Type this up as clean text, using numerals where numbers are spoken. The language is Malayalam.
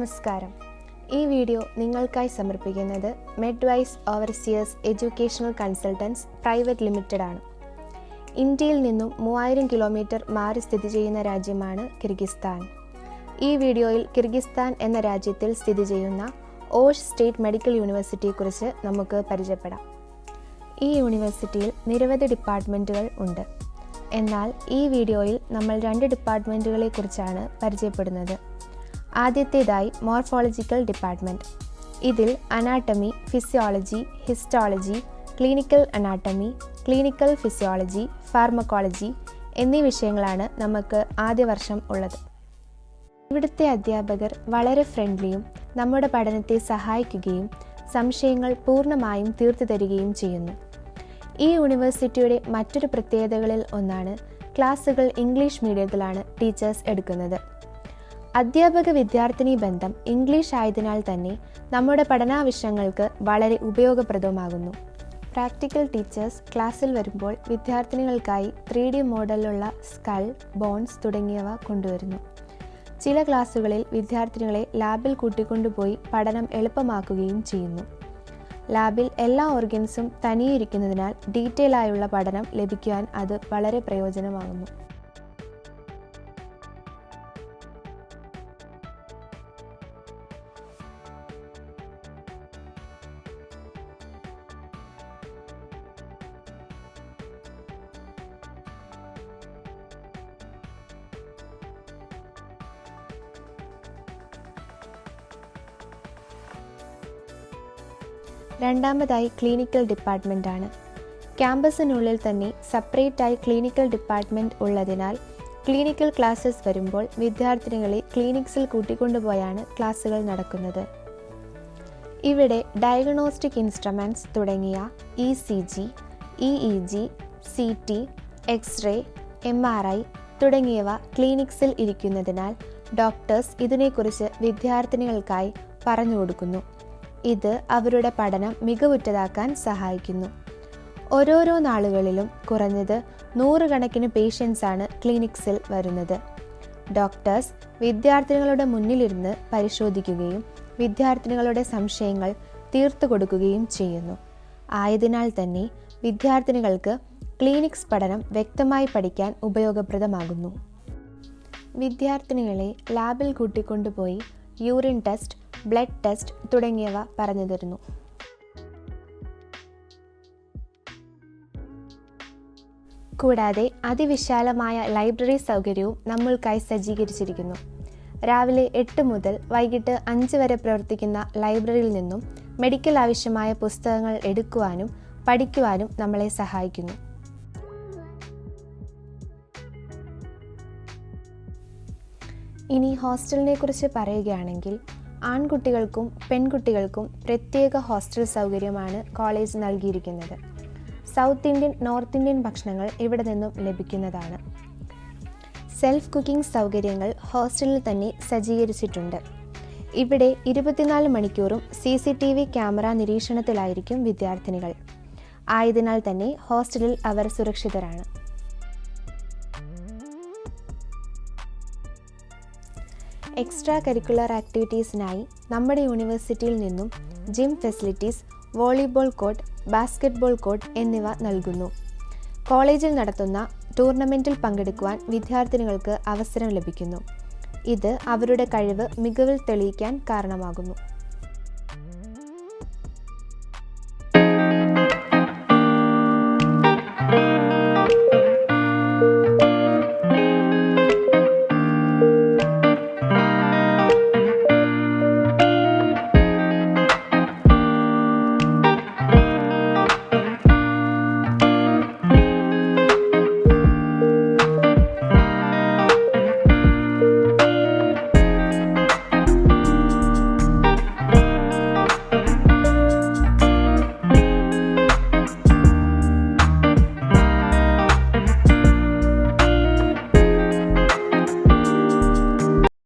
നമസ്കാരം. ഈ വീഡിയോ നിങ്ങൾക്കായി സമർപ്പിക്കുന്നത് Medwise overseas educational consultants private limited ആണ്. ഇന്ത്യയിൽ നിന്നും 3000 കിലോമീറ്റർ മാറി സ്ഥിതി ചെയ്യുന്ന രാജ്യമാണ് കിർഗിസ്ഥാൻ. ഈ വീഡിയോയിൽ കിർഗിസ്ഥാൻ എന്ന രാജ്യത്തിൽ സ്ഥിതി ചെയ്യുന്ന ഓഷ് സ്റ്റേറ്റ് മെഡിക്കൽ യൂണിവേഴ്സിറ്റിയെക്കുറിച്ച് നമുക്ക് പരിചയപ്പെടാം. ഈ യൂണിവേഴ്സിറ്റിയിൽ നിരവധി ഡിപ്പാർട്ട്മെൻറ്റുകൾ ഉണ്ട്. എന്നാൽ ഈ വീഡിയോയിൽ നമ്മൾ 2 ഡിപ്പാർട്ട്മെൻറ്റുകളെ കുറിച്ചാണ് പരിചയപ്പെടുന്നത്. ആദ്യത്തേതായി മോർഫോളജിക്കൽ ഡിപ്പാർട്ട്മെൻറ്റ്. ഇതിൽ anatomy, physiology, histology, clinical anatomy, clinical physiology, pharmacology എന്നീ വിഷയങ്ങളാണ് നമുക്ക് ആദ്യ വർഷം ഉള്ളത്. ഇവിടുത്തെ അധ്യാപകർ വളരെ ഫ്രണ്ട്ലിയും നമ്മുടെ പഠനത്തെ സഹായിക്കുകയും സംശയങ്ങൾ പൂർണ്ണമായും തീർത്തു തരികയും ചെയ്യുന്നു. ഈ യൂണിവേഴ്സിറ്റിയുടെ മറ്റൊരു പ്രത്യേകതകളിൽ ഒന്നാണ് ക്ലാസ്സുകൾ ഇംഗ്ലീഷ് മീഡിയത്തിലാണ് ടീച്ചേഴ്സ് എടുക്കുന്നത്. അധ്യാപക വിദ്യാർത്ഥിനി ബന്ധം ഇംഗ്ലീഷ് ആയതിനാൽ തന്നെ നമ്മുടെ പഠനാവശ്യങ്ങൾക്ക് വളരെ ഉപയോഗപ്രദമാകുന്നു. പ്രാക്ടിക്കൽ ടീച്ചേഴ്സ് ക്ലാസ്സിൽ വരുമ്പോൾ വിദ്യാർത്ഥിനികൾക്കായി 3D മോഡലിലുള്ള സ്കൾ, ബോൺസ് തുടങ്ങിയവ കൊണ്ടുവരുന്നു. ചില ക്ലാസ്സുകളിൽ വിദ്യാർത്ഥിനികളെ ലാബിൽ കൂട്ടിക്കൊണ്ടുപോയി പഠനം എളുപ്പമാക്കുകയും ചെയ്യുന്നു. ലാബിൽ എല്ലാ ഓർഗൻസും തനിയിരിക്കുന്നതിനാൽ ഡീറ്റെയിൽ ആയുള്ള പഠനം ലഭിക്കുവാൻ അത് വളരെ പ്രയോജനമാകുന്നു. രണ്ടാമതായി ക്ലിനിക്കൽ ഡിപ്പാർട്ട്മെൻ്റ് ആണ്. ക്യാമ്പസിനുള്ളിൽ തന്നെ സെപ്പറേറ്റായി ക്ലിനിക്കൽ ഡിപ്പാർട്ട്മെൻറ്റ് ഉള്ളതിനാൽ ക്ലിനിക്കൽ ക്ലാസ്സസ് വരുമ്പോൾ വിദ്യാർത്ഥിനികളെ ക്ലിനിക്സിൽ കൂട്ടിക്കൊണ്ടുപോയാണ് ക്ലാസ്സുകൾ നടക്കുന്നത്. ഇവിടെ ഡയഗ്നോസ്റ്റിക് ഇൻസ്ട്രുമെൻറ്റ്സ് തുടങ്ങിയ ECG, EEG, CT, X-ray, MRI തുടങ്ങിയവ ക്ലിനിക്സിൽ ഇരിക്കുന്നതിനാൽ ഡോക്ടേഴ്സ് ഇതിനെക്കുറിച്ച് വിദ്യാർത്ഥിനികൾക്കായി പറഞ്ഞു കൊടുക്കുന്നു. ഇത് അവരുടെ പഠനം മികവുറ്റതാക്കാൻ സഹായിക്കുന്നു. ഓരോരോ നാളുകളിലും കുറഞ്ഞത് 100 കണക്കിന് പേഷ്യൻസാണ് ക്ലിനിക്സിൽ വരുന്നത്. ഡോക്ടേഴ്സ് വിദ്യാർത്ഥിനികളുടെ മുന്നിലിരുന്ന് പരിശോധിക്കുകയും വിദ്യാർത്ഥിനികളുടെ സംശയങ്ങൾ തീർത്തു കൊടുക്കുകയും ചെയ്യുന്നു. ആയതിനാൽ തന്നെ വിദ്യാർത്ഥിനികൾക്ക് ക്ലിനിക്സ് പഠനം വ്യക്തമായി പഠിക്കാൻ ഉപയോഗപ്രദമാകുന്നു. വിദ്യാർത്ഥിനികളെ ലാബിൽ കൂട്ടിക്കൊണ്ടുപോയി യൂറിൻ ടെസ്റ്റ്, ബ്ലഡ് ടെസ്റ്റ് തുടങ്ങിയവ പറഞ്ഞു തരുന്നു. കൂടാതെ അതിവിശാലമായ ലൈബ്രറി സൗകര്യവും നമ്മൾക്കായി സജ്ജീകരിച്ചിരിക്കുന്നു. രാവിലെ 8 മുതൽ വൈകിട്ട് 5 വരെ പ്രവർത്തിക്കുന്ന ലൈബ്രറിയിൽ നിന്നും മെഡിക്കൽ ആവശ്യമായ പുസ്തകങ്ങൾ എടുക്കുവാനും പഠിക്കുവാനും നമ്മളെ സഹായിക്കുന്നു. ഇനി ഹോസ്റ്റലിനെ കുറിച്ച് പറയുകയാണെങ്കിൽ ആൺകുട്ടികൾക്കും പെൺകുട്ടികൾക്കും പ്രത്യേക ഹോസ്റ്റൽ സൗകര്യമാണ് കോളേജ് നൽകിയിരിക്കുന്നത്. സൗത്ത് ഇന്ത്യൻ, നോർത്ത് ഇന്ത്യൻ ഭക്ഷണങ്ങൾ ഇവിടെ നിന്നും ലഭിക്കുന്നതാണ്. സെൽഫ് കുക്കിംഗ് സൗകര്യങ്ങൾ ഹോസ്റ്റലിൽ തന്നെ സജ്ജീകരിച്ചിട്ടുണ്ട്. ഇവിടെ 24 മണിക്കൂറും CCTV ക്യാമറ നിരീക്ഷണത്തിലായിരിക്കും വിദ്യാർത്ഥിനികൾ. ആയതിനാൽ തന്നെ ഹോസ്റ്റലിൽ അവർ സുരക്ഷിതരാണ്. എക്സ്ട്രാ കരിക്കുലർ ആക്ടിവിറ്റീസിനായി നമ്മുടെ യൂണിവേഴ്സിറ്റിയിൽ നിന്നും gym facilities, volleyball court, basketball court എന്നിവ നൽകുന്നു. കോളേജിൽ നടത്തുന്ന ടൂർണമെൻറ്റിൽ പങ്കെടുക്കുവാൻ വിദ്യാർത്ഥിനികൾക്ക് അവസരം ലഭിക്കുന്നു. ഇത് അവരുടെ കഴിവ് മികവിൽ തെളിയിക്കാൻ കാരണമാകുന്നു.